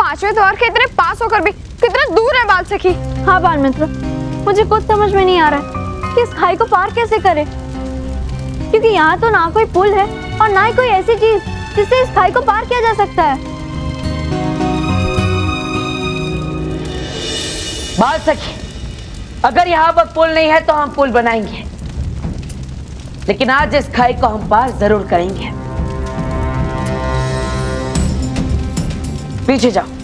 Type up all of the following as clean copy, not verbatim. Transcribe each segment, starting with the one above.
पांचवें द्वार के इतने पास होकर भी कितना दूर है बाल सखी। हाँ बाल मित्र, मुझे कुछ समझ में नहीं आ रहा है कि इस खाई को पार कैसे करें, क्योंकि यहाँ तो ना कोई पुल है और ना ही कोई ऐसी चीज जिससे इस खाई को पार किया जा सकता है। बाल सखी, अगर यहाँ पर पुल नहीं है तो हम पुल बनाएंगे, लेकिन आज इस खाई को हम पार जरूर करेंगे। पीछे जाओ।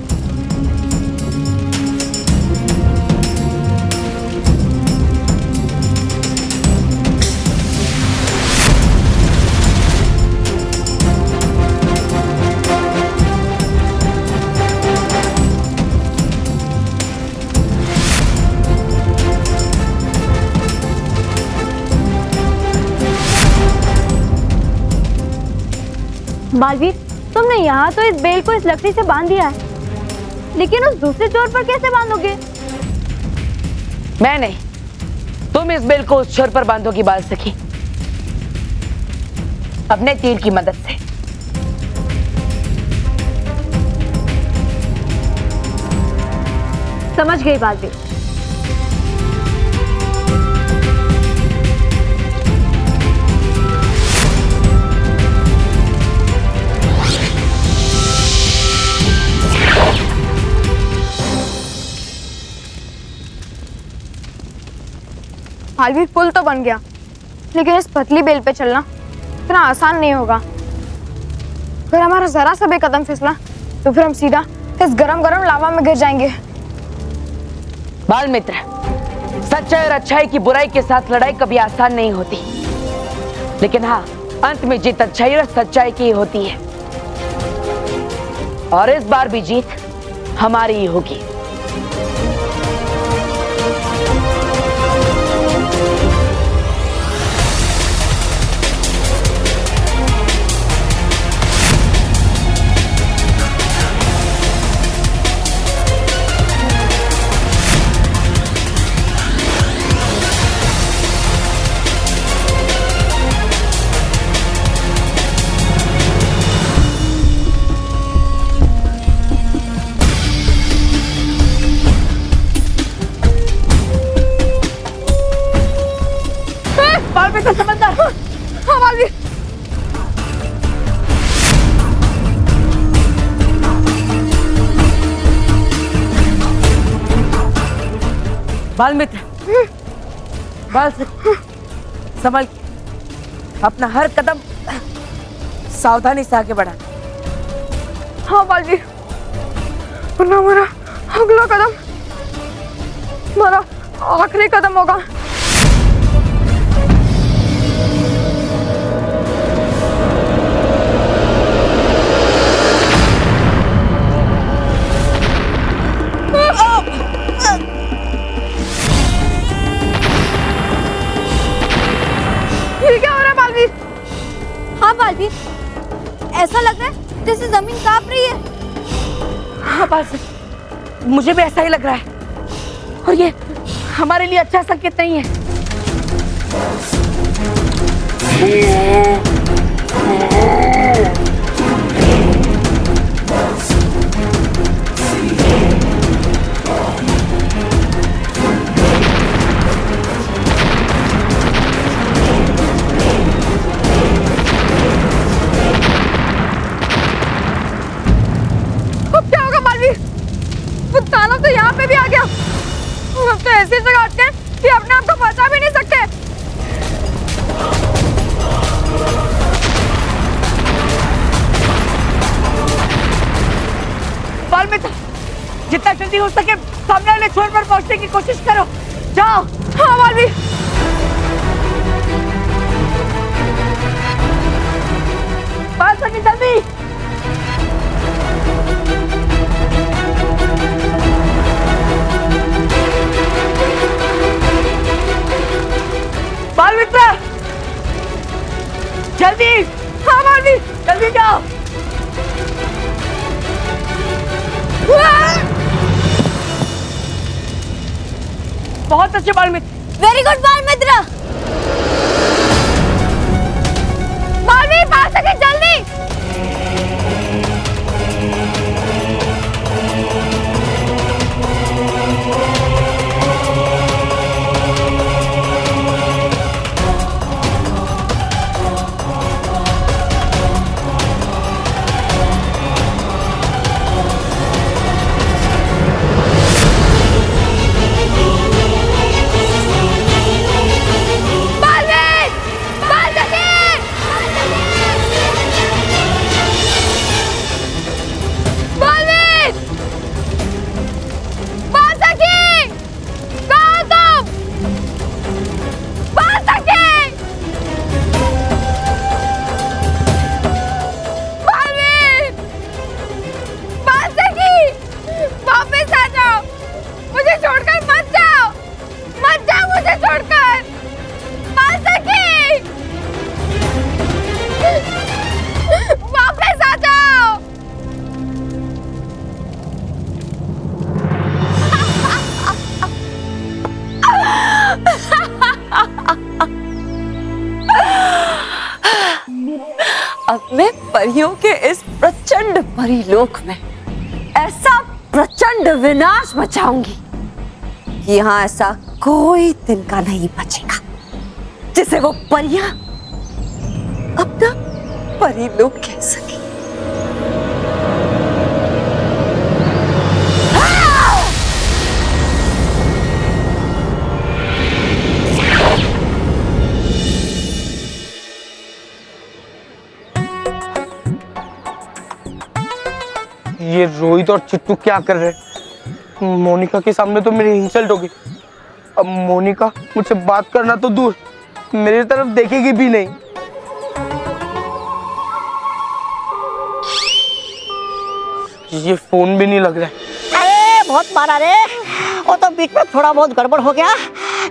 बालवीर, तुमने यहाँ तो इस बेल को इस लकड़ी से बांध दिया है, लेकिन उस दूसरे छोर पर कैसे बांधोगे? मैं नहीं, तुम इस बेल को उस छोर पर बांधोगी बाल सखी, अपने तीर की मदद से। समझ गई बालवीर। बालवीर, पुल तो बन गया, लेकिन इस पतली बेल पे चलना इतना आसान नहीं होगा। अगर हमारा जरा सा भी कदम फिसला तो फिर हम सीधा इस गरम गरम लावा में गिर जाएंगे। बाल मित्र, सच्चाई और अच्छाई की बुराई के साथ लड़ाई कभी आसान नहीं होती, लेकिन हाँ, अंत में जीत अच्छाई और सच्चाई की ही होती है, और इस बार भी जीत हमारी ही होगी। समझदार। हाँ बालवीर। बाल मित्र, बाल से संभल, अपना हर कदम सावधानी से आगे बढ़ा। हाँ बालवीर, वरना हमारा अगला कदम हमारा आखिरी कदम होगा। हाँ बालवीर, ऐसा लग रहा है जैसे जमीन कांप रही है। हाँ बाल से, मुझे भी ऐसा ही लग रहा है, और ये हमारे लिए अच्छा संकेत नहीं है। तो यहाँ पे भी आ गया। हम तो ऐसी जगह अटके हैं कि अपने आप को बचा भी नहीं सकते। बाल मित्र, जितना जल्दी हो सके सामने वाले छोर पर पहुंचने की कोशिश करो। जाओ। हाँ बालवीर। बाल सखी, जल्दी। बाल मित्र, जल्दी। हाँ बालवीर, जल्दी जाओ। बहुत अच्छे बाल मित्र। वेरी गुड बाल मित्र। बालवीर, पास सके जल्दी। परियों के इस प्रचंड परीलोक में ऐसा प्रचंड विनाश मचाऊंगी कि यहाँ ऐसा कोई तिनका नहीं बचेगा जिसे वो परियां अपना परीलोक कह सके। ये रोहित और चिट्टू क्या कर रहे हैं? मोनिका के सामने तो मेरी इंसल्ट होगी। अब मोनिका मुझसे बात करना तो दूर, मेरी तरफ देखेगी भी नहीं। ये फोन भी नहीं लग रहा है। अरे बहुत मारा रे, वो तो बीच में थोड़ा बहुत गड़बड़ हो गया,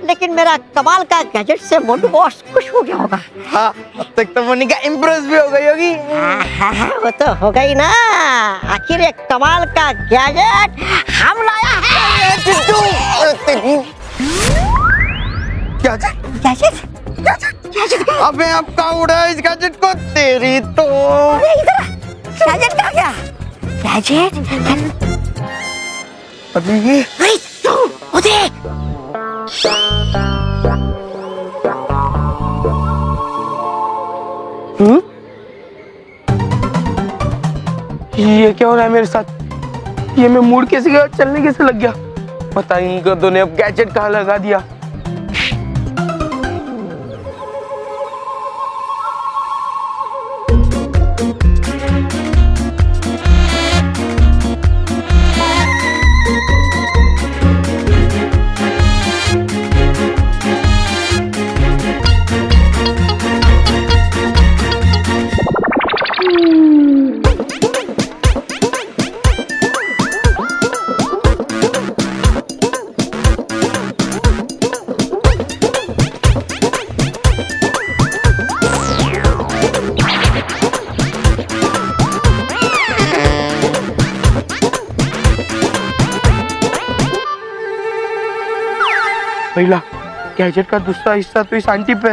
लेकिन मेरा कमाल का गैजेट से मोटू बॉस खुश हो गया होगा। हाँ, अब तक तो मोनिका इम्प्रेस भी हो गई होगी। वो तो हो गई ना, आखिर एक कमाल का गैजेट हम लाया है। चिट्टू, गैजेट अबे अब कहाँ उड़ा इस गैजेट को? तेरी तो गैजेट कहाँ गया? गैजेट अभी ये ये क्या हो रहा है मेरे साथ? ये मैं मूड कैसे गया, चलने कैसे लग गया? पता ही नहीं गधों ने अब गैजेट कहाँ लगा दिया। पहला गैजेट का दूसरा हिस्सा तो इस आंटी पे,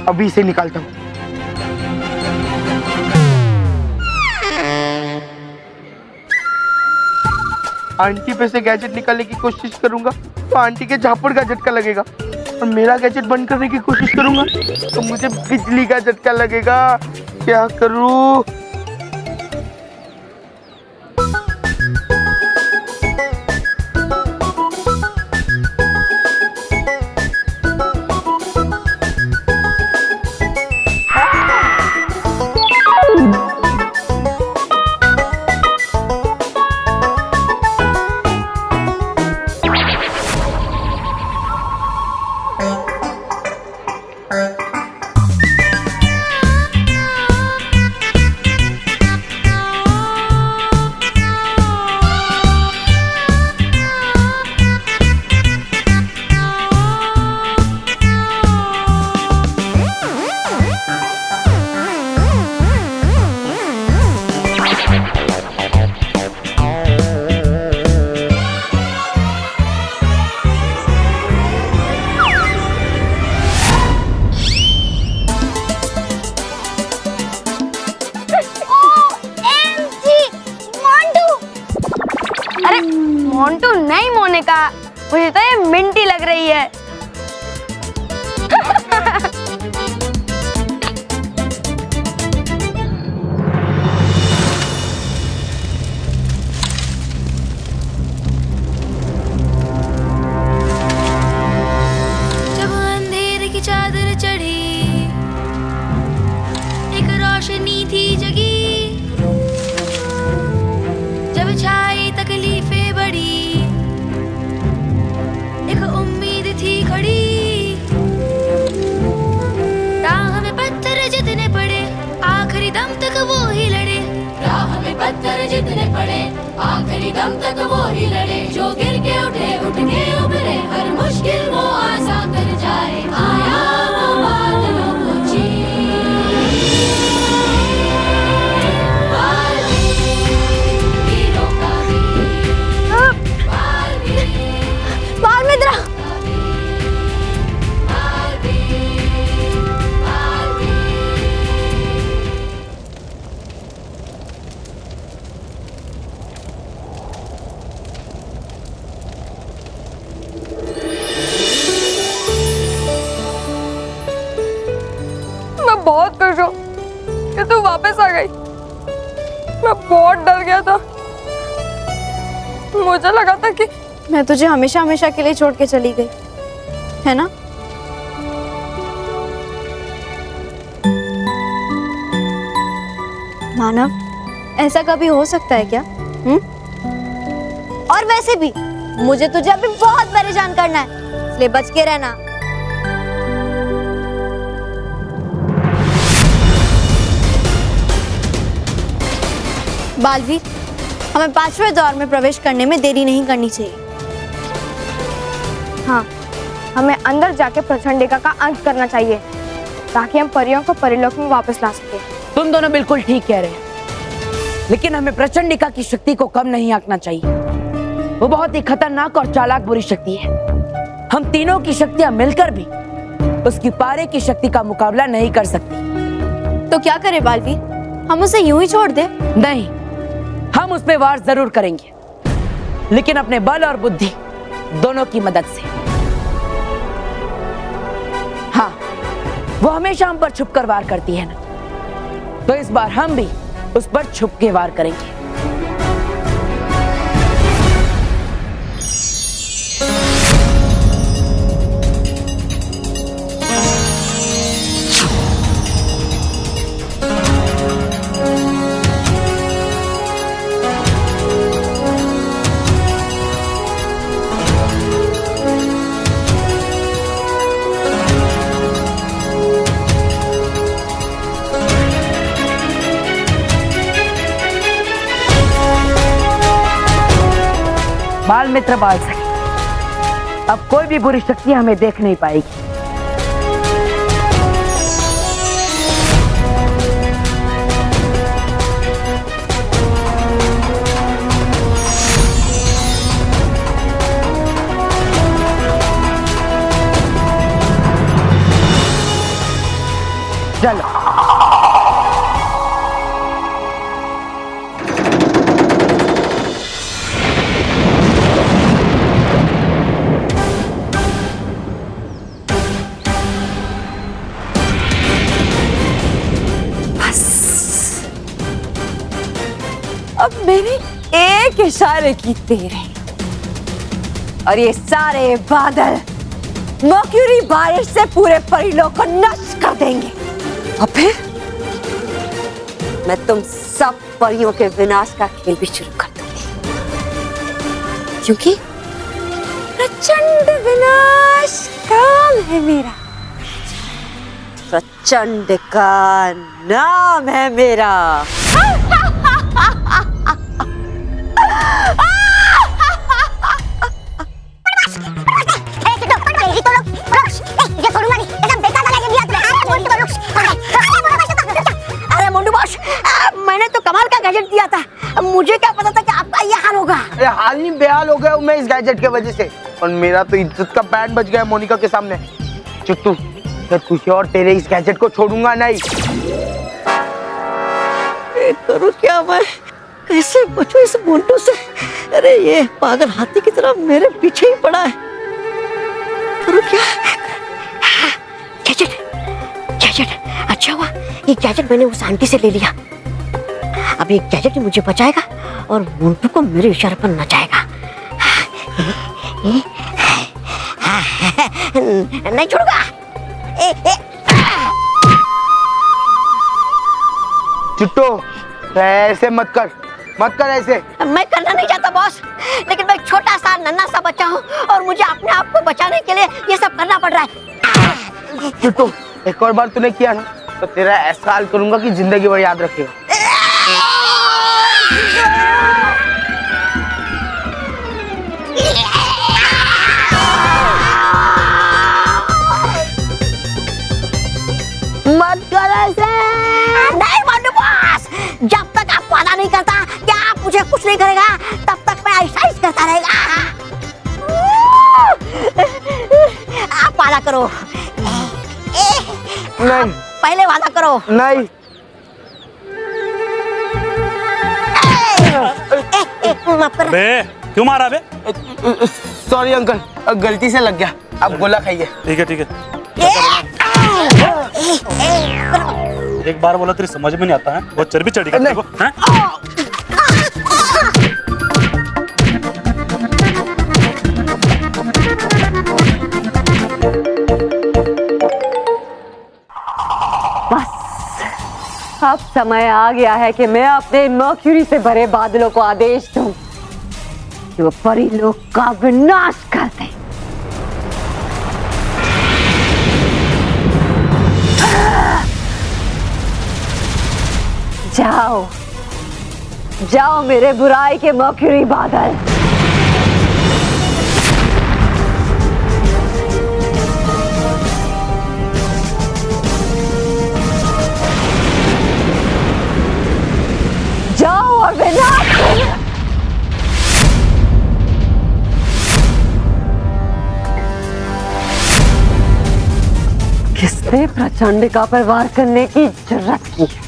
अभी इसे निकालता हूँ। आंटी पे से गैजेट निकालने की कोशिश करूंगा तो आंटी के झापड़ का झटका लगेगा, और मेरा गैजेट बंद करने की कोशिश करूंगा तो मुझे बिजली का झटका लगेगा। क्या करूं? मोंटू नहीं मोनिका, मुझे तो ये मिंटी लग रही है। जब अंधेरे की चादर चढ़ी, एक रोशनी थी जगी, जब छाई तकलीफें बड़ी, एक उम्मीद थी खड़ी। राह में पत्थर जितने पड़े, आखिरी दम तक वो ही लड़े। राह में पत्थर जितने पड़े, आखिरी दम तक वो ही लड़े। जो गिर के उठे, उठ के उभरे, हर मुश्किल वो आसान कर जाए। आया वो बादलों को चीर, वीरों का वीर, बालमित्रा, मुझे लगा था कि मैं तुझे हमेशा हमेशा के लिए छोड़ के चली गई, है ना? मानव, ऐसा कभी हो सकता है क्या? और वैसे भी मुझे तुझे अभी बहुत परेशान करना है, इसलिए बच के रहना। बालवीर, हमें 5वें दौर में प्रवेश करने में देरी नहीं करनी चाहिए। हाँ, हमें अंदर जाके प्रचंडिका का अंत करना चाहिए ताकि हम परियों को परिलोक में वापस ला सके। तुम दोनों बिल्कुल ठीक कह रहे हैं, लेकिन हमें प्रचंडिका की शक्ति को कम नहीं आंकना चाहिए। वो बहुत ही खतरनाक और चालाक बुरी शक्ति है। हम तीनों की शक्तियां मिलकर भी उसकी पारे की शक्ति का मुकाबला नहीं कर सकती। तो क्या करें बालवीर, हम उसे यूं ही छोड़ दें? नहीं, हम उस पे वार जरूर करेंगे, लेकिन अपने बल और बुद्धि दोनों की मदद से। हाँ, वो हमेशा हम पर छुपकर वार करती है ना, तो इस बार हम भी उस पर छुप के वार करेंगे। बाल मित्र बाल सखी, अब कोई भी बुरी शक्ति हमें देख नहीं पाएगी। चलो, अब मेरे एक इशारे की देर है और ये सारे बादल मर्क्यूरी बारिश से पूरे परिलोक को नष्ट कर देंगे। और फिर मैं तुम सब परियों के विनाश का खेल भी शुरू कर दूंगी, क्योंकि प्रचंड विनाश काल है मेरा। प्रचंड का नाम है मेरा। अरे मुंडू बॉस, मैंने तो कमाल का गैजेट दिया था, मुझे क्या पता था कि आपका ये हाल होगा। अरे हाल नहीं बेहाल हो गया हूँ मैं इस गैजेट के वजह से, और मेरा तो इज्जत का बैंड बज गया मोनिका के सामने। चुट्टू, मैं तुझे और तेरे इस गैजेट को छोड़ूंगा नहीं। करूँ क्या मैं, कैसे बचूं इस मोंटू से? अरे ये पागल हाथी की तरह मेरे पीछे ही पड़ा है। करूँ क्या? गैजेट, गैजेट, अच्छा हुआ ये गैजेट मैंने उस आंटी से ले लिया। अब ये गैजेट ही मुझे बचाएगा और मोंटू को मेरे इशारे पर नचाएगा। नहीं छोड़ूंगा। चुट्टू, ऐसे मत कर ऐसे। मैं करना नहीं चाहता बॉस, लेकिन मैं छोटा सा नन्हा सा बच्चा हूँ और मुझे अपने आप को बचाने के लिए ये सब करना पड़ रहा है। चुट्टू, एक और बार तूने किया ना तो तेरा ऐसा हाल करूंगा कि जिंदगी भर याद रखेगा। मत कर ऐसे। नहीं मंडू बॉस, जब तक आप वादा नहीं करता कि आप मुझे कुछ नहीं करेगा, तब तक मैं ऐसा ही करता रहेगा। आप वादा करो। नहीं, पहले वादा करो। नहीं। माफ कर। बे, क्यों मारा बे? सॉरी अंकल, गलती से लग गया। आप गोला खाइए। ठीक है ठीक है। एक बार बोला तेरी समझ में नहीं आता है, बहुत चर्बी चढ़ी करने को हैं? अब समय आ गया है कि मैं अपने मर्क्यूरी से भरे बादलों को आदेश दूं कि वो परी लोग का विनाश कर दें। जाओ जाओ मेरे बुराई के मर्क्यूरी बादल। जाओ और विनाश करो। किसने प्रचंडिका पर वार करने की जरूरत की है?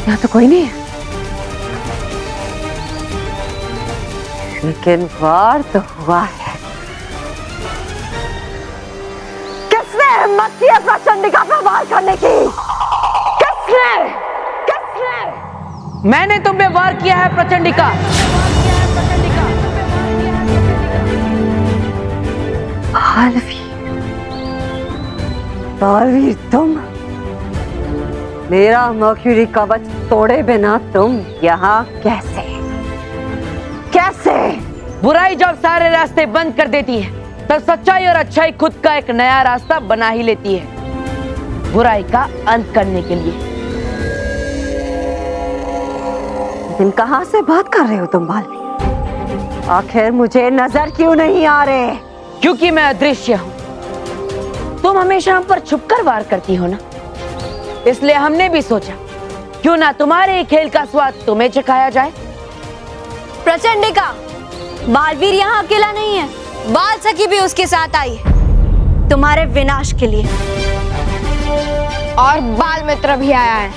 यहाँ तो कोई नहीं है, लेकिन वार तो हुआ है। किसने हिम्मत की है प्रचंडिका पर वार करने की? किसने? किसने? मैंने तुम पे वार किया है प्रचंडिका। बालवीर तुम मेरा मर्क्यूरी कवच तोड़े बिना तुम यहाँ कैसे? कैसे? बुराई जब सारे रास्ते बंद कर देती है तो सच्चाई और अच्छाई खुद का एक नया रास्ता बना ही लेती है, बुराई का अंत करने के लिए। लेकिन कहाँ से बात कर रहे हो तुम बालवीर? आखिर मुझे नजर क्यों नहीं आ रहे? क्योंकि मैं अदृश्य हूँ। तुम हमेशा हम पर छुपकर वार करती हो ना, इसलिए हमने भी सोचा क्यों ना तुम्हारे खेल का स्वाद तुम्हें चखाया जाए। प्रचंडिका, बालवीर यहाँ अकेला नहीं है, बाल सखी भी उसके साथ आई है तुम्हारे विनाश के लिए। और बाल मित्र भी आया है।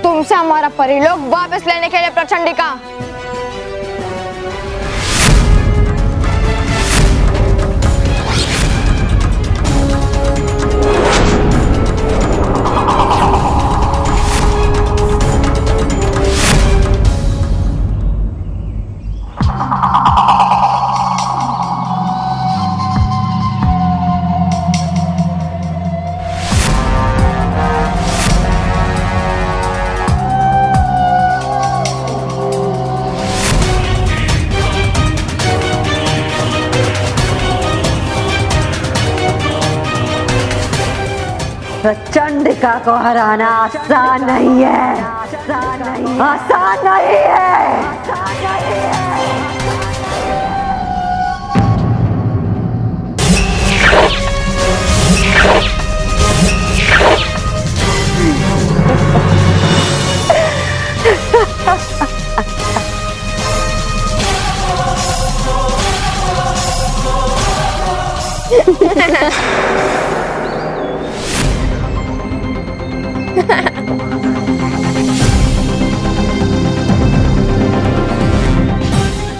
तुमसे हमारा परिलोक वापस लेने के लिए प्रचंडिका। प्रचंडिका को हराना आसान नहीं है, आसान नहीं है।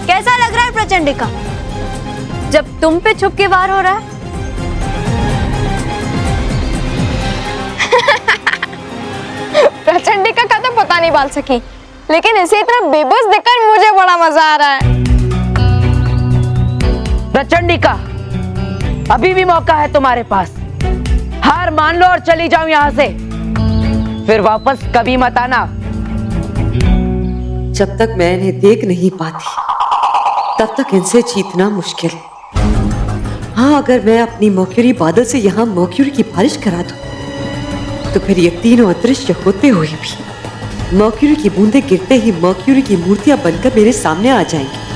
कैसा लग रहा है प्रचंडिका, जब तुम पे छुप के वार हो रहा है? प्रचंडिका का तो पता नहीं बाल सकी, लेकिन इसे इतना बेबस देखकर मुझे बड़ा मजा आ रहा है। प्रचंडिका, अभी भी मौका है तुम्हारे पास। हार मान लो और चली जाओ यहाँ से, फिर वापस कभी मत आना। जब तक मैं इन्हें देख नहीं पाती तब तक इनसे जीतना मुश्किल। हाँ, अगर मैं अपनी मर्क्यूरी बादल से यहाँ मर्क्यूरी की बारिश करा दूं तो फिर ये तीनों अदृश्य होते हुए भी मर्क्यूरी की बूंदें गिरते ही मर्क्यूरी की मूर्तियां बनकर मेरे सामने आ जाएंगी।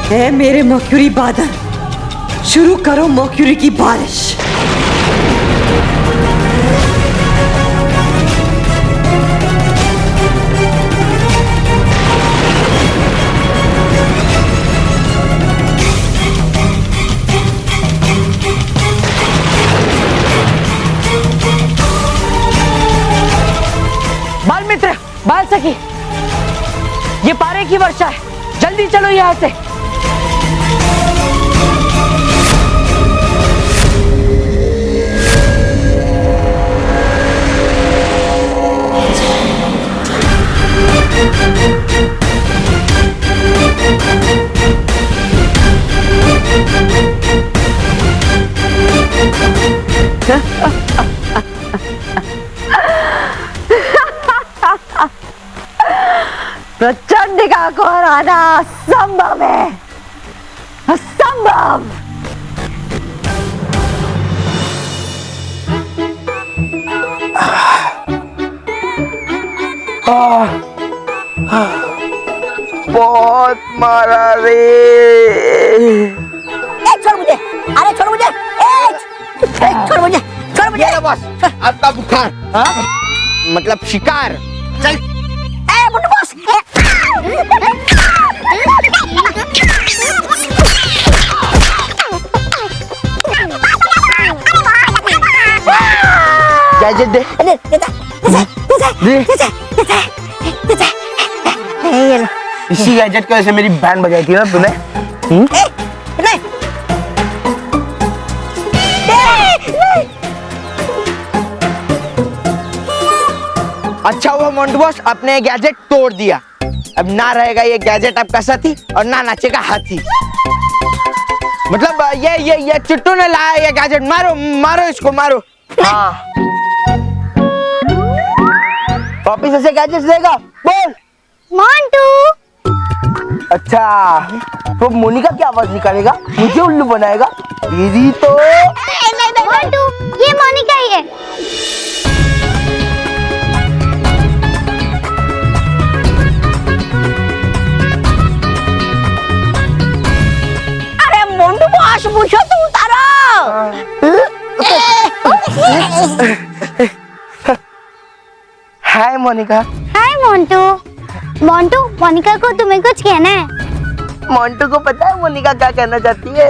है मेरे मर्क्यूरी बादल, शुरू करो मर्क्यूरी की बारिश। बाल मित्र, बाल सखी, ये पारे की वर्षा है, जल्दी जल्दी चलो यहाँ से। प्रचंडिका को हराना असंभव है, असंभव। बहुत मारा रे। छोड़ मुझे, अरे छोड़ मुझे, छोड़ मुझे, छोड़ मुझे। ये बॉस, आपका बुखार। हाँ? मतलब शिकार। चल। बुड्ढू बॉस। गैजेट दे। ये लो। इसी गैजेट की वजह से मेरी बैंड बजाई थी ना तूने। नहीं। अच्छा हुआ मोंटू बॉस, आपने गैजेट तोड़ दिया। अब ना रहेगा ये गैजेट आपका साथी और ना नाचेगा हाथी। मतलब ये चुट्टू ने लाया ये गैजेट। मारो मारो इसको, मारो। हाँ। वापिस ऐसे गैजेट देगा, बोल। मोंटू। अच्छा, तो मोनिका की आवाज निकालेगा, मुझे उल्लू बनाएगा। दीदी तो मोंटू, ये मोनिका ही है। अरे मोंटू बॉस, पूछो तो उतारो। हाय मोनिका। हाय मोंटू। मोंटू, मोनिका को तुम्हें कुछ कहना है। मोंटू को पता है मोनिका क्या कहना चाहती है?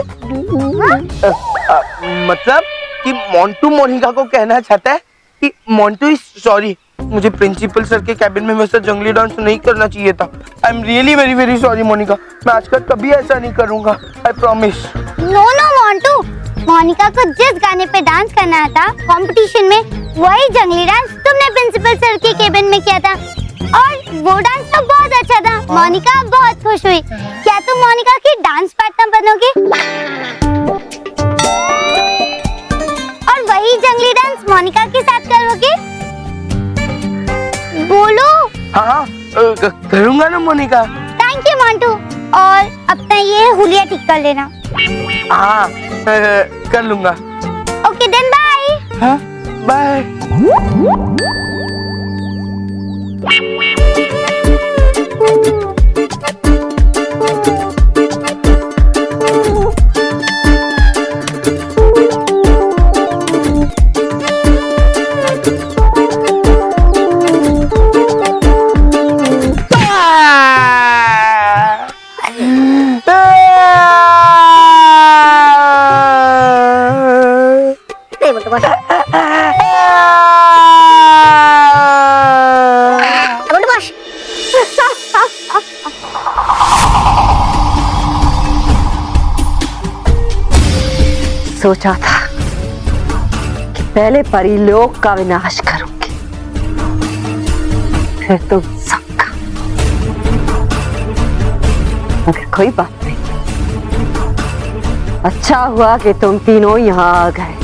मतलब कि मोंटू मोनिका को कहना चाहता है कि मोंटू इज सॉरी, मुझे प्रिंसिपल सर के कैबिन में वैसा जंगली डांस नहीं करना चाहिए था। I am really very very sorry Monica, मैं आजकल कभी ऐसा नहीं करूंगा, I promise. No Montu, Monica को जिस गाने पे डांस करना था कंपटीशन में, वही जंगली डांस तुमने प्रिंसिपल सर के केबिन में किया था और वो डांस तो बहुत अच्छा था। मोनिका बहुत खुश हुई। क्या तुम मोनिका की डांस पार्टनर बनोगी और वही जंगली डांस मोनिका के साथ करोगी? बोलो। हाँ करूंगा ना मोनिका। Thank you Montu. और अपना ये हुलिया ठीक कर लेना। हाँ कर लूंगा। Okay then bye. हाँ बाय। सोचा था कि पहले परिलोक का विनाश करूंगी, फिर तुम सबका। मगर कोई बात नहीं, अच्छा हुआ कि तुम तीनों यहाँ आ गए।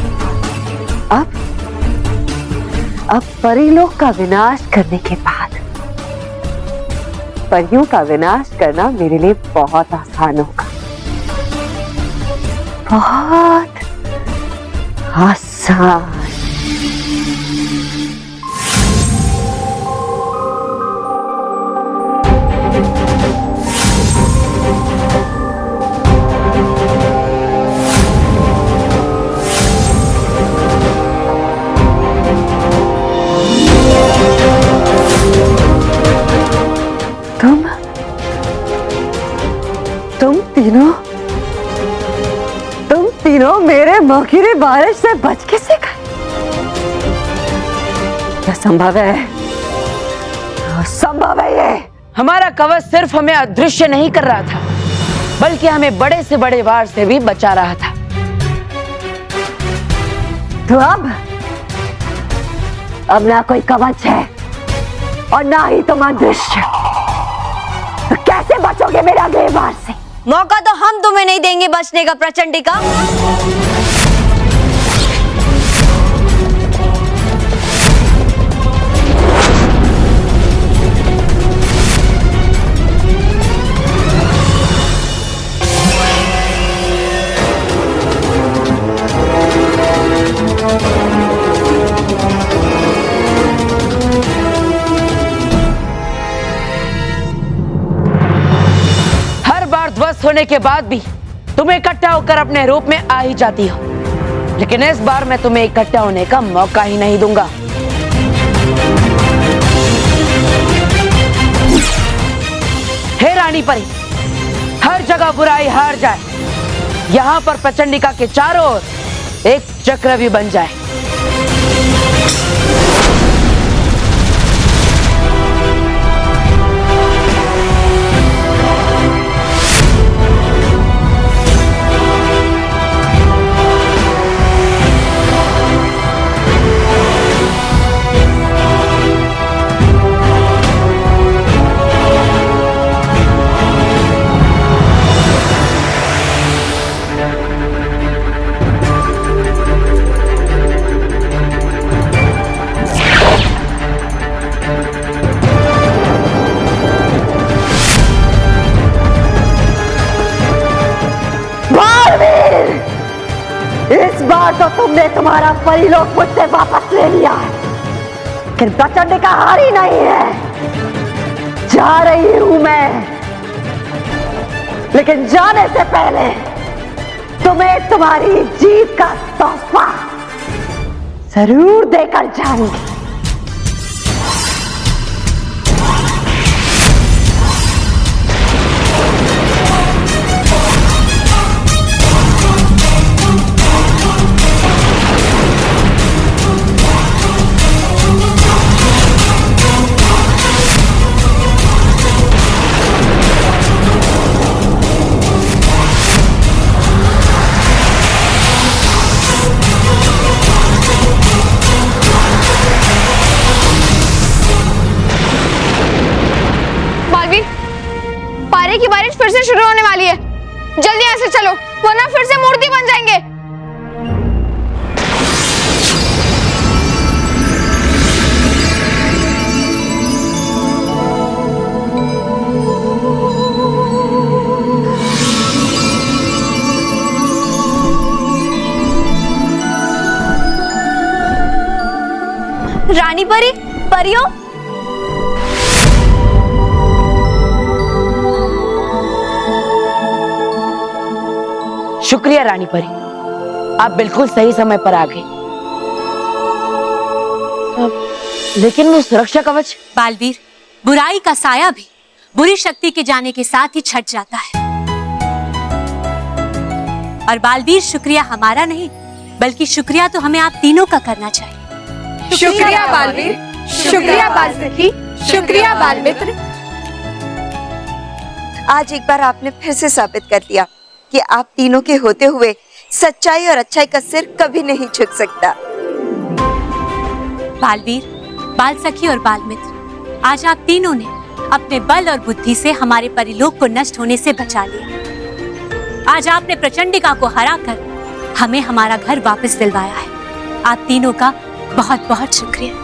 अब परिलोक का विनाश करने के बाद परियों का विनाश करना मेरे लिए बहुत आसान होगा, बहुत आसान। तुम तीनों मेरे मौखिरी बारिश से बच कैसे गए? क्या संभव है? संभव है ये? हमारा कवच सिर्फ हमें अदृश्य नहीं कर रहा था, बल्कि हमें बड़े से बड़े वार से भी बचा रहा था। तो अब ना कोई कवच है और ना ही तुम अदृश्य। तो कैसे बचोगे मेरे अगले वार से? मौका तो हम तुम्हें नहीं देंगे बचने का प्रचंडिका। ध्वस्त होने के बाद भी तुम इकट्ठा होकर अपने रूप में आ ही जाती हो, लेकिन इस बार मैं तुम्हें इकट्ठा होने का मौका ही नहीं दूंगा। हे रानी परी, हर जगह बुराई हार जाए, यहां पर प्रचंडिका के चारों ओर एक चक्र भी बन जाए। इस बार तो तुमने तुम्हारा परिलोक मुझसे वापस ले लिया है, लेकिन प्रचंडिका हारी नहीं है। जा रही हूं मैं, लेकिन जाने से पहले तुम्हें तुम्हारी जीत का तोहफा जरूर देकर जाऊंगी। पारे की बारिश फिर से शुरू होने वाली है, जल्दी यहाँ से चलो वरना फिर से मूर्ति बन जाएंगे। रानी परी, परियों, शुक्रिया रानी परी, आप बिल्कुल सही समय पर आ गए। लेकिन वो सुरक्षा कवच? बालवीर, बुराई का साया भी बुरी शक्ति के जाने के साथ ही छट जाता है। और बालवीर, शुक्रिया हमारा नहीं, बल्कि शुक्रिया तो हमें आप तीनों का करना चाहिए। शुक्रिया बालवीर, शुक्रिया बाल सखी, शुक्रिया बाल मित्र। आज एक बार आपने फिर से साबित कर दिया कि आप तीनों के होते हुए सच्चाई और अच्छाई का सिर कभी नहीं झुक सकता। बालवीर, बाल सखी और बाल मित्र, आज आप तीनों ने अपने बल और बुद्धि से हमारे परिलोक को नष्ट होने से बचा लिया। आज आपने प्रचंडिका को हराकर हमें हमारा घर वापस दिलवाया है। आप तीनों का बहुत बहुत शुक्रिया।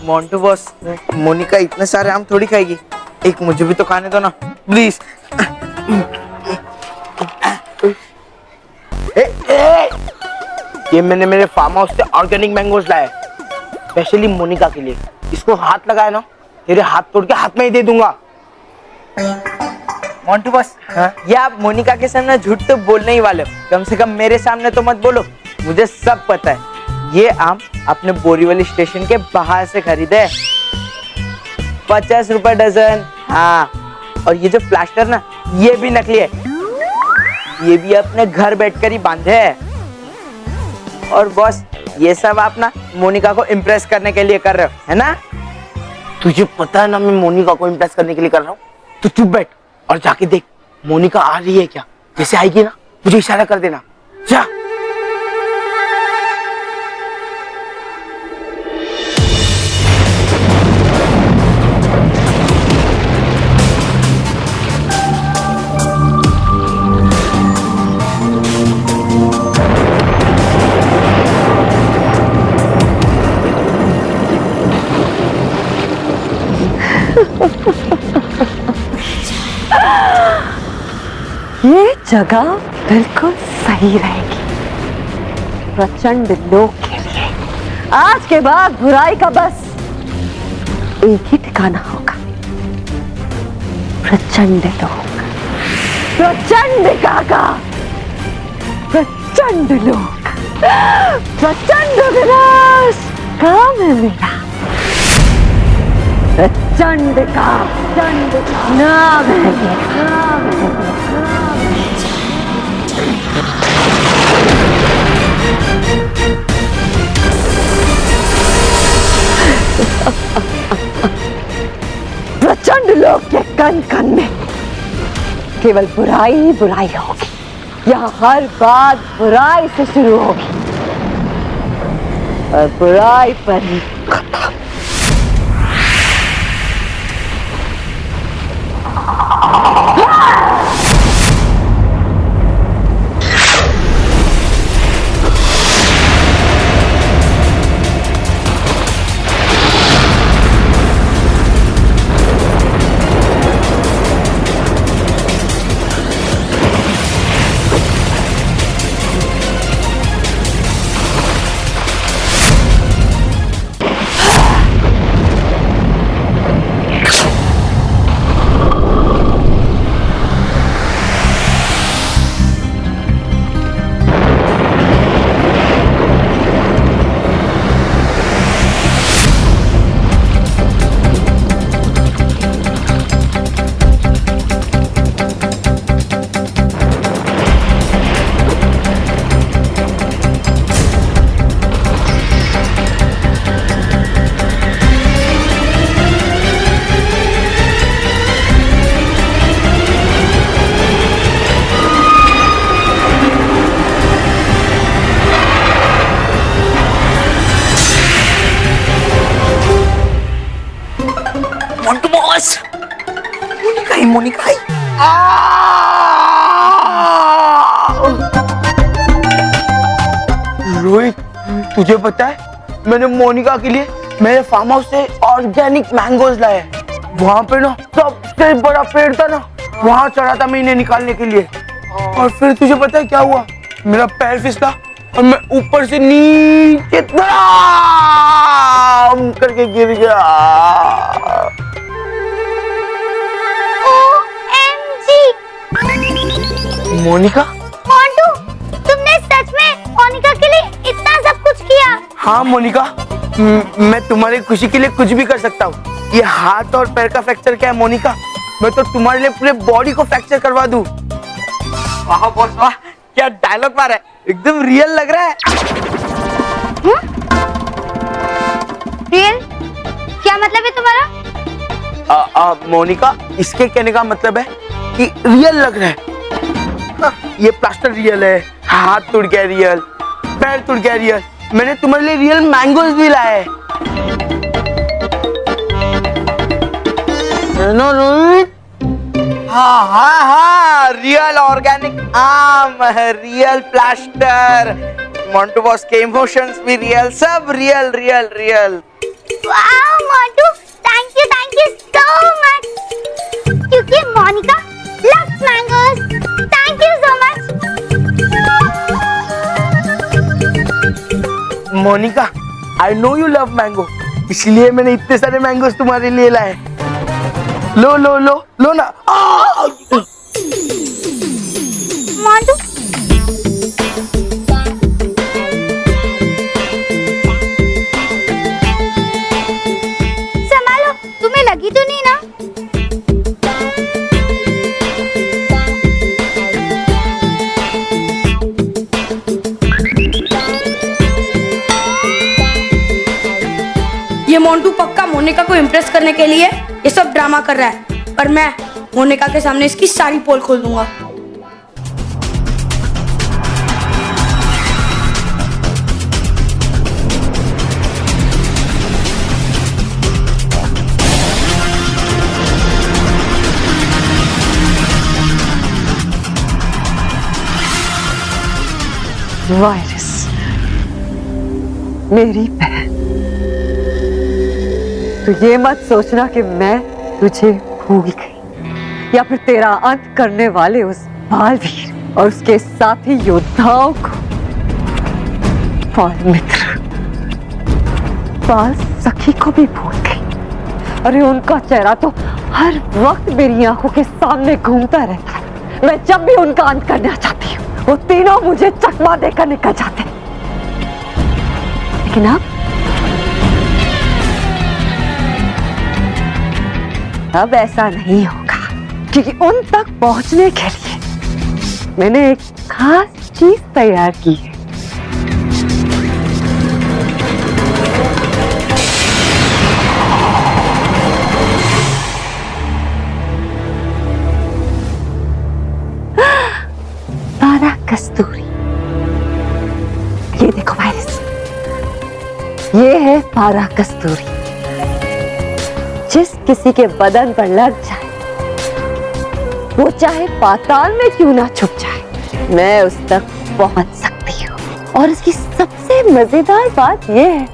मोंटू बॉस, मोनिका इतने सारे आम थोड़ी खाएगी, एक मुझे भी तो खाने दो ना प्लीज। ये मैंने मेरे फार्म हाउस से ऑर्गेनिक मैंगोज लाए, स्पेशली मोनिका के लिए। इसको हाथ लगाए ना, तेरे हाथ तोड़ के हाथ में ही दे दूंगा। मोंटू बॉस, ये आप मोनिका के सामने झूठ तो बोलने ही वाले हो, कम से कम मेरे सामने तो मत बोलो। मुझे सब पता है, ये आम अपने बोरीवली स्टेशन के बाहर से खरीदे, 50 रुपए डजन। हाँ, और ये जो प्लास्टर ना, ये भी नकली है। ये भी अपने घर बैठकर ही बांधे है। और बॉस, ये सब आप ना मोनिका को इम्प्रेस करने के लिए कर रहे हो, है ना? तुझे पता है ना मैं मोनिका को इम्प्रेस करने के लिए कर रहा हूँ। तो चुप बैठ और जाके देख मोनिका आ रही है क्या। जैसे आएगी ना मुझे इशारा कर देना। जा। ये जगह बिल्कुल सही रहेगी प्रचंड लोक के लिए। आज के बाद बुराई का बस एक ही ठिकाना होगा, प्रचंड लोक। प्रचंडिका का प्रचंड लोक, प्रचंड विनाश काम है मेरा। प्रचंडिका नाम है मेरा। प्रचंड लोक के कण कण में केवल बुराई ही बुराई होगी। यहाँ हर बात बुराई से शुरू होगी और बुराई पर ही खत्म। मोनिका आई। रोहित, तुझे पता है मैंने मोनिका के लिए मेरे फार्म हाउस से ऑर्गेनिक मैंगोज लाए। वहाँ पे ना सबसे बड़ा पेड़ था ना, वहाँ चढ़ा था मैं इन्हें निकालने के लिए। और फिर तुझे पता है क्या हुआ? मेरा पैर फिसला और मैं ऊपर से नीचे धड़ाम करके गिर गया। मोनिका? मोंटू, तुमने सच में मोनिका के लिए इतना सब कुछ किया? हाँ मोनिका, मैं तुम्हारी खुशी के लिए कुछ भी कर सकता हूँ। ये हाथ और पैर का फ्रैक्चर क्या है मोनिका? मैं तो तुम्हारे लिए पूरे बॉडी को फ्रैक्चर करवा दूँ। वाह बॉस वाह, क्या डायलॉग मारा है, एकदम रियल लग रहा है। रियल? क्या मतलब है तुम्हारा? मोनिका, इसके कहने का मतलब है कि रियल लग रहा है। ये प्लास्टर रियल है, हाथ टूट गया रियल, पैर टूट गया रियल। मैंने तुम्हारे लिए रियल मैंगोज भी लाए। हाँ हाँ हाँ, रियल ऑर्गेनिक आम, रियल प्लास्टर, मोंटू बॉस के इमोशंस भी रियल, सब real real real. Wow Montu, thank you so much. क्योंकि Monika loves mangoes. Thank you so much. Monika, I know you love mango, इसलिए मैंने इतने सारे मैंगोज तुम्हारे लिए लाए। लो लो लो लो ना। मोंटू, संभालो, तुम्हें लगी तो नहीं ना? ये मोंटू पक्का मोनिका को इम्प्रेस करने के लिए ये सब ड्रामा कर रहा है, पर मैं मोनिका के सामने इसकी सारी पोल खोल दूंगा। वायरस, मेरी बहन, तो ये मत सोचना कि मैं तुझे भूल गई या फिर तेरा अंत करने वाले उस बालवीर और उसके साथी योद्धाओं को, बाल मित्र, बाल सखी को भी भूल गई। अरे उनका चेहरा तो हर वक्त मेरी आंखों के सामने घूमता रहता है। मैं जब भी उनका अंत करना चाहती हूँ वो तीनों मुझे चकमा देकर निकल जाते, लेकिन अब ऐसा नहीं होगा, क्योंकि उन तक पहुंचने के लिए मैंने एक खास चीज तैयार की है। पारा कस्तूरी, ये देखो वायरस, ये है पारा कस्तूरी। जिस किसी के बदन पर लग जाए वो चाहे पाताल में क्यों ना छुप जाए, मैं उस तक पहुंच सकती हूँ। और इसकी सबसे मजेदार बात ये है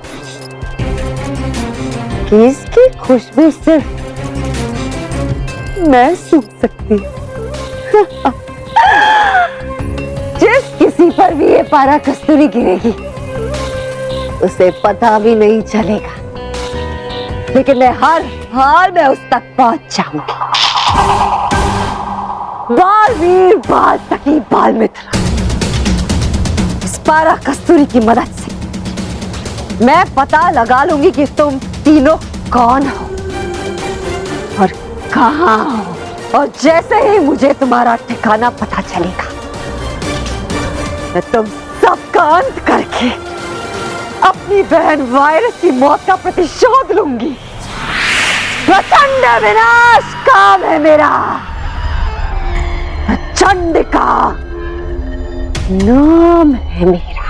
कि इसकी खुशबू सिर्फ मैं सूंघ सकती हूँ। जिस किसी पर भी ये पारा कस्तूरी गिरेगी उसे पता भी नहीं चलेगा, लेकिन मैं हर हाल में उस तक पहुंच जाऊंगी। बालवीर, बाल सखी, बाल मित्र, इस पारा कस्तूरी की मदद से मैं पता लगा लूंगी कि तुम तीनों कौन हो और कहां हो। और जैसे ही मुझे तुम्हारा ठिकाना पता चलेगा मैं तुम सबका अंत करके अपनी बहन वायरस की मौत का प्रतिशोध लूंगी। प्रचंड विनाश काम है मेरा, प्रचंड का नाम है मेरा।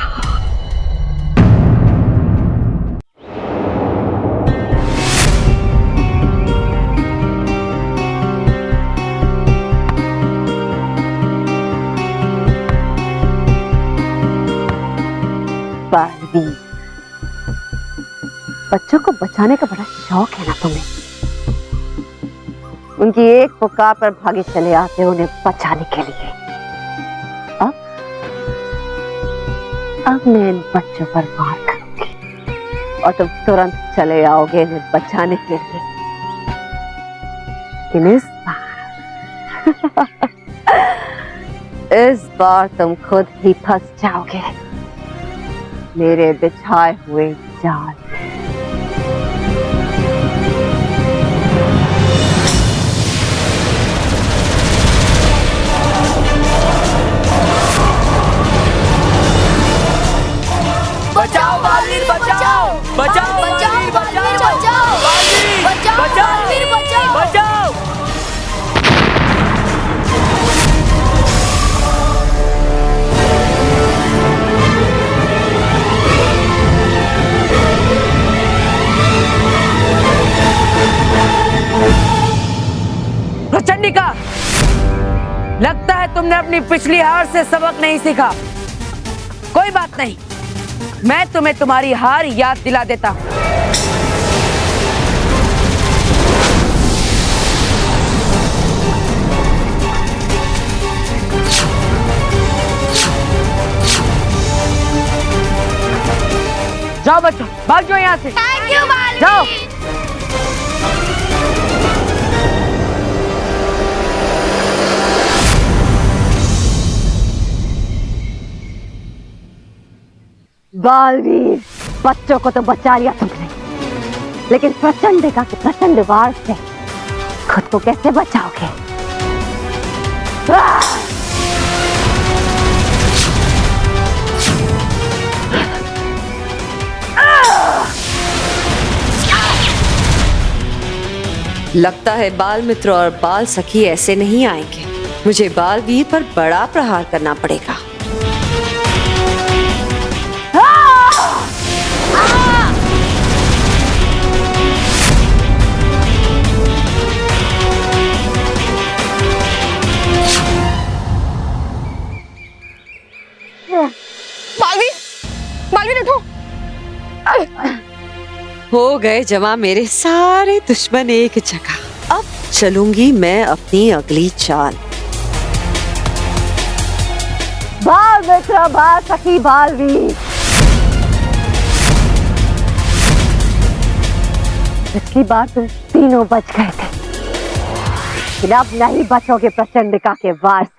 बालवीर, बच्चों को बचाने का बड़ा शौक है ना तुम्हें। उनकी एक पुकार पर भागे चले आते हो उन्हें बचाने के लिए। अब मैं इन बच्चों पर वार करूंगी और तुम तुरंत चले आओगे इन्हें बचाने के लिए। लेकिन इस बार तुम खुद ही फंस जाओगे मेरे बिछाए हुए जाल। बचाओ बालवीर, बचाओ, बचाओ, बचाओ, बचाओ, बचाओ, बालवीर, बचाओ, बचाओ, बालवीर, बचाओ। बचाओ। प्रचंडिका, लगता है तुमने अपनी पिछली हार से सबक नहीं सीखा। कोई बात नहीं, मैं तुम्हें तुम्हारी हार याद दिला देता हूं। जाओ बच्चों, भाग जाओ यहाँ से। Thank you Baalveer. जाओ। बालवीर, बच्चों को तो बचा लिया तुमने, लेकिन प्रचंडिका के प्रचंड वार से खुद को कैसे बचाओगे? लगता है बाल मित्र और बाल सखी ऐसे नहीं आएंगे। मुझे बाल वीर पर बड़ा प्रहार करना पड़ेगा। बालवीर, बालवीर उठो। हो गए जमा मेरे सारे दुश्मन एक जगह। अब चलूंगी मैं अपनी अगली चाल। बाल मित्र, बाल सखी, बाल वीर, इसकी बात तुम तीनों बच गए थे, लेकिन अब नहीं बचोगे प्रचंडिका के वार से।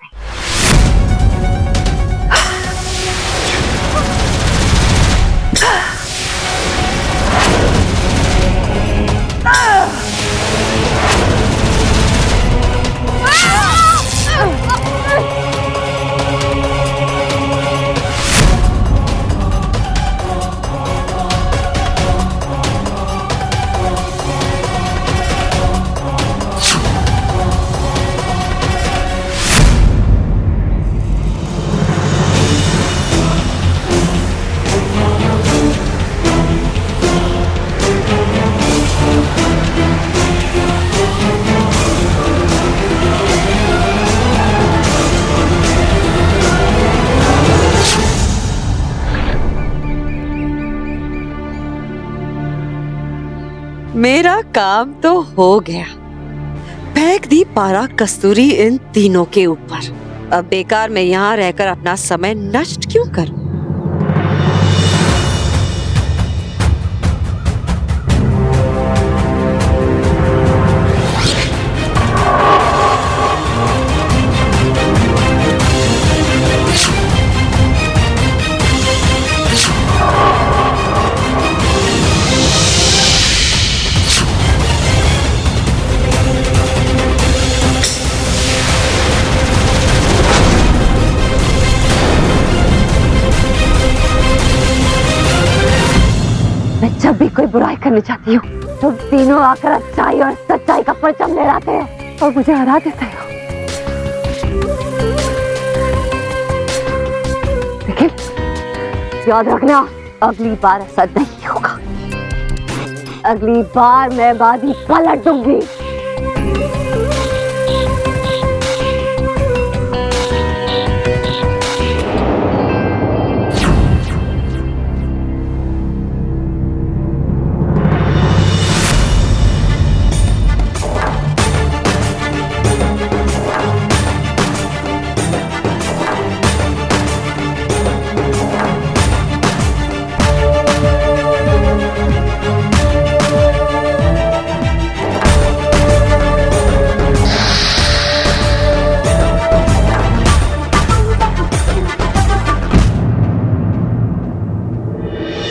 मेरा काम तो हो गया। फेंक दी पारा कस्तूरी इन तीनों के ऊपर। अब बेकार मैं यहाँ रहकर अपना समय नष्ट क्यों करूं? जब भी कोई बुराई करनी चाहती हूँ, तुम तीनों आकर अच्छाई और सच्चाई का परचम लहराते हो और मुझे हरा देते हो। लेकिन याद रखना, अगली बार ऐसा नहीं होगा। अगली बार मैं बाजी पलट दूंगी।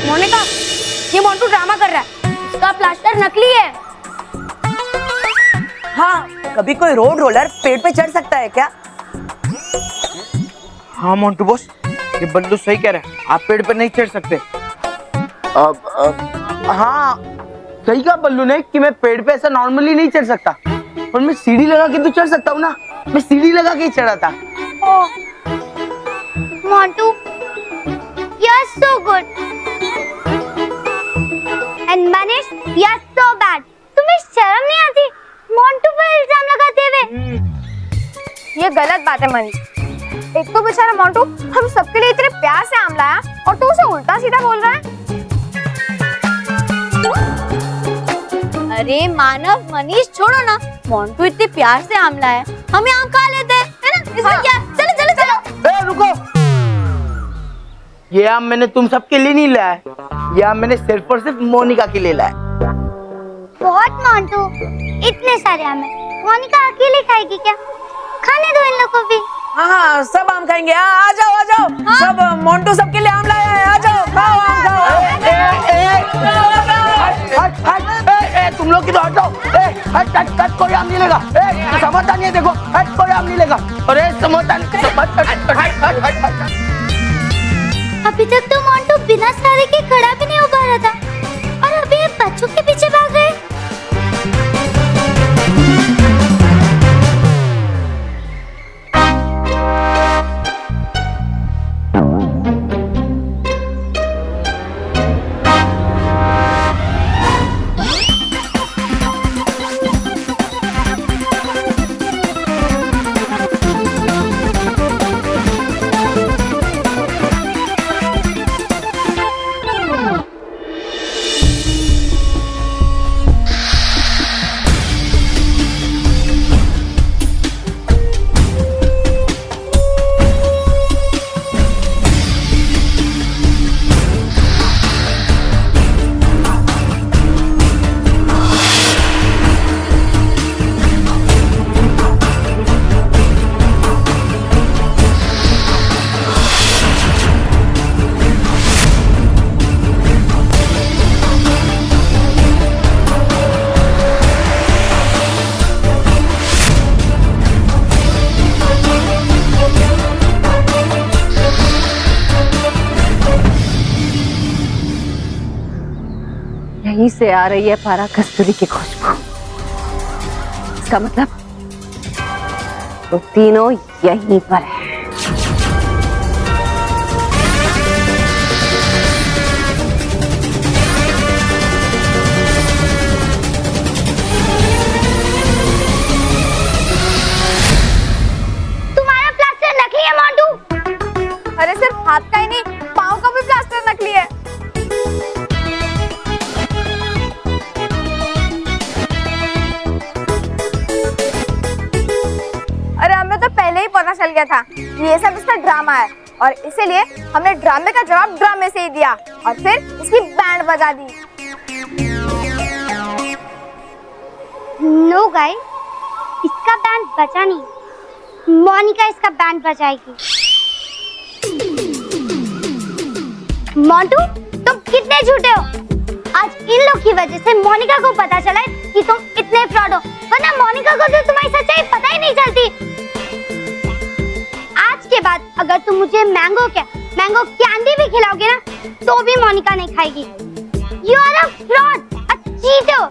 मोनिका, ये मोंटू ड्रामा कर रहा है। इसका प्लास्टर नकली है। हाँ, कभी कोई रोड रोलर पेड़ पे चढ़ सकता है क्या? हाँ मोंटू बॉस, ये बल्लू सही कह रहा है, आप पेड़ पर नहीं चढ़ सकते। हाँ सही कहा बल्लू ने कि मैं पेड़ पे ऐसा नॉर्मली नहीं चढ़ सकता, और मैं सीढ़ी लगा के तो चढ़ सकता हूँ ना। मैं सीढ़ी लगा के ही चढ़ा था। Montu, you are so good. And Manish, you are so bad. तुम्हें शर्म नहीं आती मोंटू पर इल्जाम लगाते हुए? ये गलत बात है मनीष। एक तो बेचारा मोंटू हम सबके लिए इतने प्यार से आम लाया और तू उसे उल्टा सीधा बोल रहा है। अरे मानव, मनीष छोड़ो ना। मोंटू इतने प्यार से आम लाया, हम यहाँ खा लेते हैं, है ना? इसमें क्या? चलो चलो चलो। रुको, ये आम मैंने तुम सबके लिए नहीं लाया है, ये आम मैंने सिर्फ और सिर्फ मोनिका के लिए लाया। बहुत मोंटू, इतने सारे आम है, मोनिका अकेले खाएगी क्या? खाने दो इन लोगों को भी। हाँ, सब आम खाएंगे। आ जाओ आ जाओ। हाँ? सब मोंटू सबके लिए आम लाया है, आ जाओ खाओ आम खाओ। तुम लोग किधर हट जाओ। हट, कोई आम नहीं लेगा। समझता नहीं है, देखो हट, कोई आम नहीं लेगा। अरे समझता नहीं। अभी तक तो मोंटू बिना सहारे के खड़ा भी नहीं हो पा रहा था, और अभी ये बच्चों के पीछे भाग गए। यहीं से आ रही है पारा कस्तूरी की खुशबू। इसका मतलब वो तीनों यहीं पर है। तुम्हारा प्लास्टर नकली है मोंटू। अरे सिर्फ हाथ का ही नहीं, पाँव का भी प्लास्टर नकली है। अरे हमें तो पहले ही पता चल गया था ये सब इसका ड्रामा है, और इसीलिए हमने ड्रामे का जवाब ड्रामे से ही दिया और फिर इसकी बैंड बजा दी। नो गाइस, इसका बैंड बजा नहीं, मोनिका इसका बैंड बजाएगी। मोंटू, तुम कितने झूठे हो। आज इन लोग की वजह से मोनिका को पता चला है कि तुम इतने फ्रॉड हो, वरना मोनिका को तो तुम्हारी सच्चाई पता ही नहीं चलती। आज के बाद अगर तुम मुझे मैंगो कैंडी भी खिलाओगे ना, तो भी मोनिका नहीं खाएगी। You are a fraud, a cheater.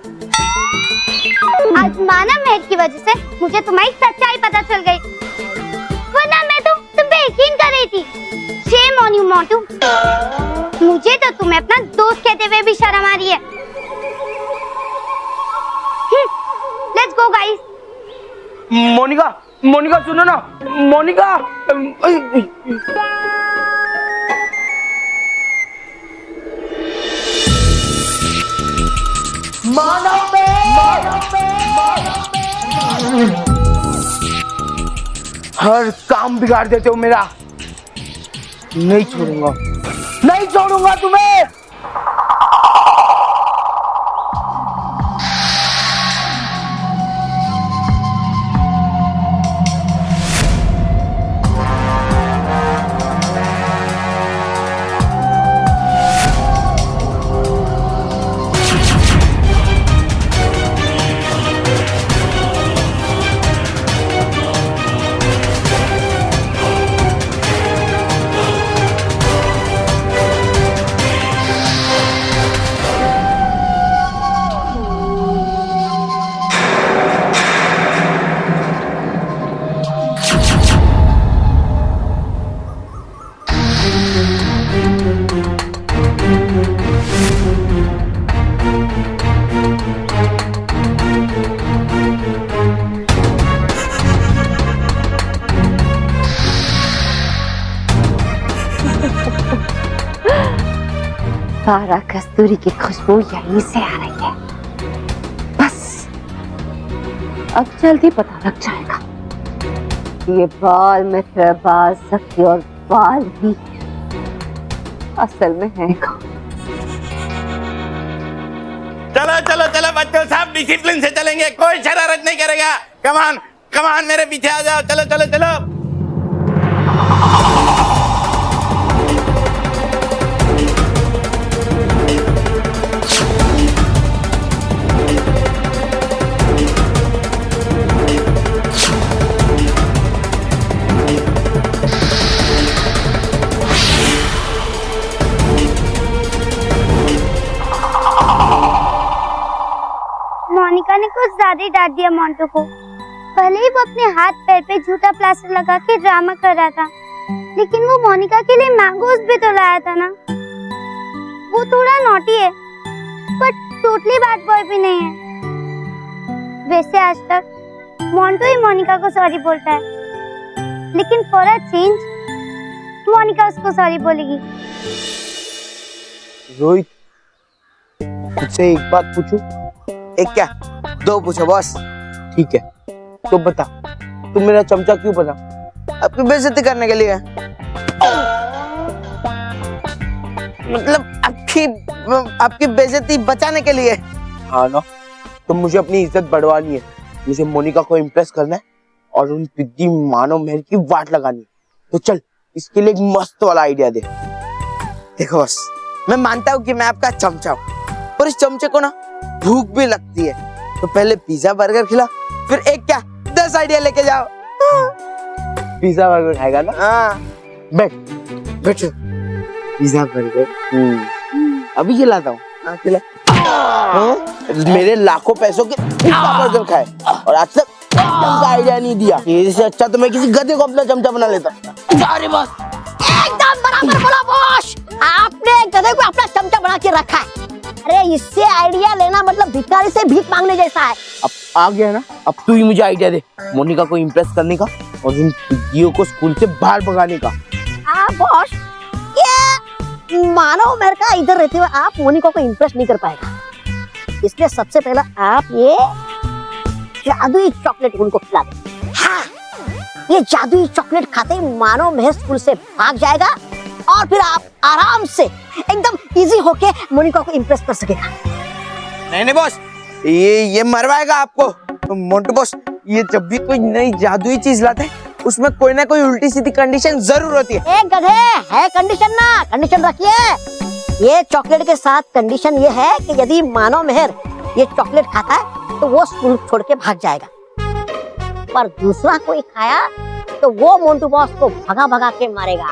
आज मानव मेहर की वजह से मुझे तुम्हारी सच्चाई पता चल गई, वरना मैं तुम पे यकीन कर रही थी। Shame on you Montu. मुझे तो तुम्हें अपना दोस्त कहते हुए भी शर्म आ रही है। Let's go guys. Monica, Monica सुनो ना, मोनिका। हर काम बिगाड़ देते हो मेरा। नहीं छोड़ूंगा, नहीं छोड़ूंगा तुम्हें। पारा कस्तूरी की खुशबू यहीं से आ रही है। बस अब जल्दी पता लग जाएगा ये बाल मित्र, बाल सखी और बाल भी असल में है कौन। चलो चलो चलो बच्चों, सब डिसिप्लिन से चलेंगे, कोई शरारत नहीं करेगा। कमान कमान, मेरे पीछे आ जाओ। चलो चलो चलो। मोनिका ने कुछ ज्यादा ही डांट दिया मोंटू को। भले ही वो अपने हाथ पैर पे झूठा प्लास्टर लगा के ड्रामा कर रहा था, लेकिन वो मोनिका के लिए मैंगोज भी तो लाया था ना। वो थोड़ा नॉटी है, बट टोटली बैड बॉय भी नहीं है। वैसे आज तक मोंटू ही मोनिका को सॉरी बोलता है, लेकिन फॉर अ चेंज मोनिका उसको सॉरी बोलेगी। रोहित, तुझसे एक बात पूछूं? एक क्या, दो पूछो बॉस। ठीक है, तो बता, तुम मेरा चमचा क्यों बना? आपकी बेइज्जती करने के लिए? मतलब आपकी बेइज्जती बचाने के लिए? हाँ ना, तो मुझे अपनी इज्जत बढ़वानी है, मुझे मोनिका को इम्प्रेस करना है और उन पिद्दी मानव मेहर की वाट लगानी है। तो चल, इसके लिए एक मस्त वाला आइडिया दे। देखो बॉस, मैं मानता हूँ कि मैं आपका चमचा हूँ, पर इस चमचे को ना भूख भी लगती है, तो पहले पिज्जा बर्गर खिला, फिर एक क्या 10 आइडिया लेके जाओ। पिज्जा बर्गर खाएगा ना? हाँ, बैठ बैठ। पिज्जा बर्गर अभी खिलाता हूँ। हाँ खिला। मेरे लाखों पैसों के बर्गर खाए और आज तक एकदम का आइडिया नहीं दिया। इससे अच्छा तो मैं किसी गधे को अपना चमचा बना लेता। अरे बस एकदम बराबर बोला बॉस। आपने गधे को अपना चमचा बना के रखा है। अरे इससे आइडिया लेना मतलब भिखारी से भीख मांगने जैसा है। अब आ गया ना, अब तू ही मुझे आइडिया दे मोनिका को इम्प्रेस करने का और उन पिग्गियों को स्कूल से बाहर भगाने का। बॉस, ये मानव मेहर का इधर रहते हुए आप मोनिका को इम्प्रेस नहीं कर पाएगा, इसलिए सबसे पहला आप ये जादुई चॉकलेट उनको खिला दे। हाँ, ये जादुई चॉकलेट खाते ही मानव मेहर स्कूल से भाग जाएगा और फिर आप आराम से एकदम इजी होके मोनिका को इम्प्रेस कर सकेगा। नहीं बॉस, ये मरवाएगा आपको। मोंटू बॉस, ये जब भी कोई नई जादुई चीज लाता है उसमें कोई ना कोई उल्टी सीधी कंडीशन जरूर होती है। एक गधे है कंडीशन ना, कंडीशन रखिए। ये चॉकलेट के साथ कंडीशन ये है कि यदि मानव मेहर ये चॉकलेट खाता है तो वो स्कूल छोड़ के भाग जाएगा, पर दूसरा कोई खाया तो वो मोंटू बॉस को भगा भगा के मारेगा।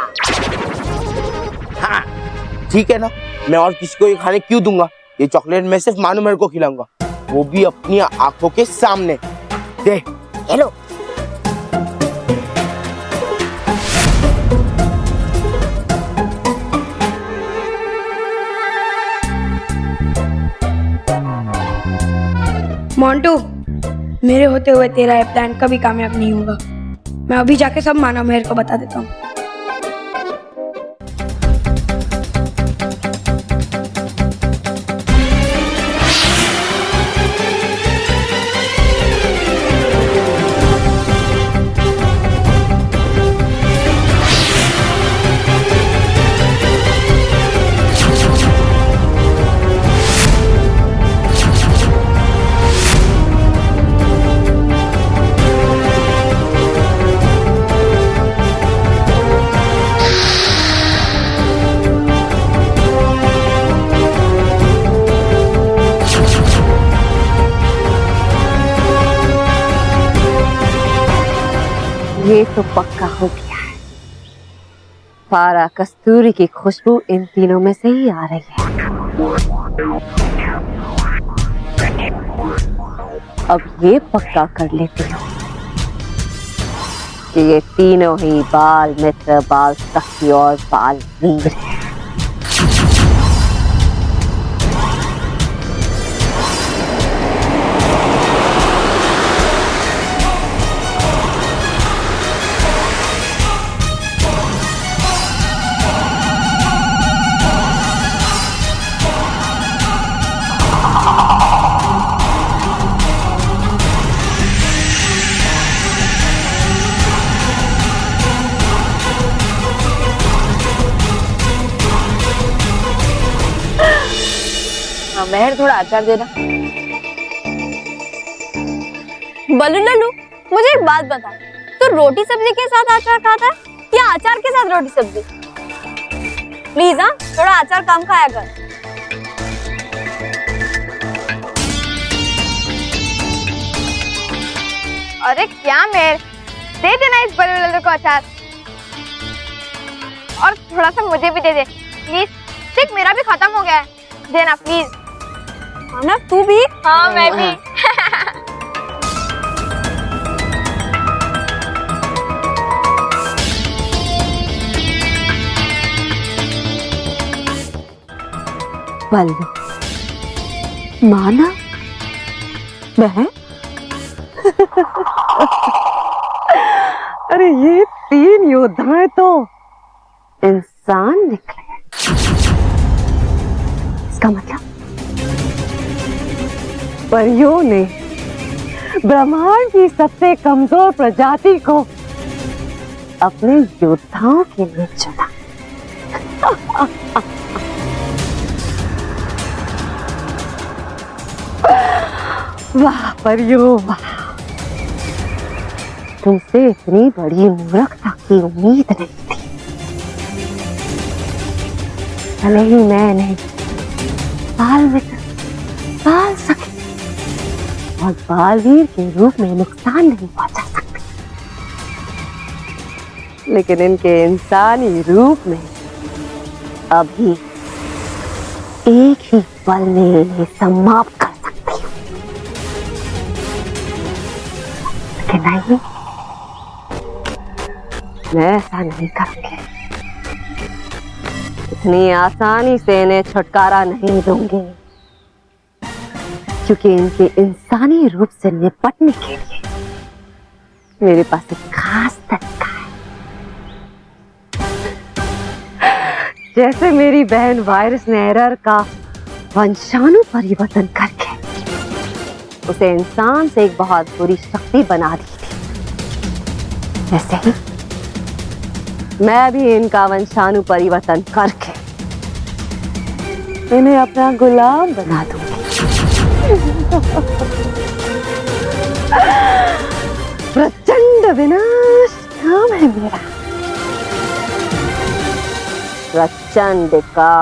हाँ, ठीक है ना, मैं और किसी को ये खाने क्यों दूंगा? ये चॉकलेट मैं सिर्फ मानव मेहर को खिलाऊंगा, वो भी अपनी आंखों के सामने। दे हेलो, मोंटू, मेरे होते हुए तेरा ये प्लान कभी कामयाब नहीं होगा। मैं अभी जाके सब मानव मेहर को बता देता हूँ। ये तो पक्का हो गया है। पारा कस्तूरी की खुशबू इन तीनों में से ही आ रही है। अब ये पक्का कर लेती हूँ कि ये तीनों ही बाल मित्र, बाल सखी और बाल वीर हैं। मेहर थोड़ा अचार देना। बल्लू लल्लू, मुझे एक बात बता, तो रोटी सब्जी के साथ अचार खाता है या अचार के साथ रोटी सब्जी? प्लीज हाँ, थोड़ा अचार कम खाया कर। अरे क्या मेहर, दे देना इस बल्लू लल्लू को अचार और थोड़ा सा मुझे भी दे दे प्लीज। देख मेरा भी खत्म हो गया है, देना प्लीज। ना तू भी? हाँ मैं भी। बल्लू, माना, मैं अरे ये तीन योद्धाएं तो इंसान निकले। इसका मतलब परियों ने ब्रह्मांड की सबसे कमजोर प्रजाति को अपने योद्धाओं के लिए चुना। वाह परियों वाह, तुमसे इतनी बड़ी मूर्खता की उम्मीद नहीं थी। भले ही मैं नहीं, बाल मित्र, बाल सखी और बालवीर के रूप में नुकसान नहीं पहुंचा सकते, लेकिन इनके इंसानी रूप में अभी एक ही पल में इन्हें समाप्त कर सकती हूँ, लेकिन नहीं, मैं ऐसा नहीं करूंगी। इतनी आसानी से इन्हें छुटकारा नहीं दूंगी, क्योंकि इनके इंसानी रूप से निपटने के लिए मेरे पास एक खास तरीका है। जैसे मेरी बहन वायरस ने एरर का वंशाणु परिवर्तन करके उसे इंसान से एक बहुत बुरी शक्ति बना दी थी, वैसे ही मैं भी इनका वंशाणु परिवर्तन करके इन्हें अपना गुलाम बना दूंगी। प्रचंड विनाश नाम है मेरा। प्रचंड का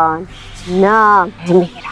नाम है मेरा।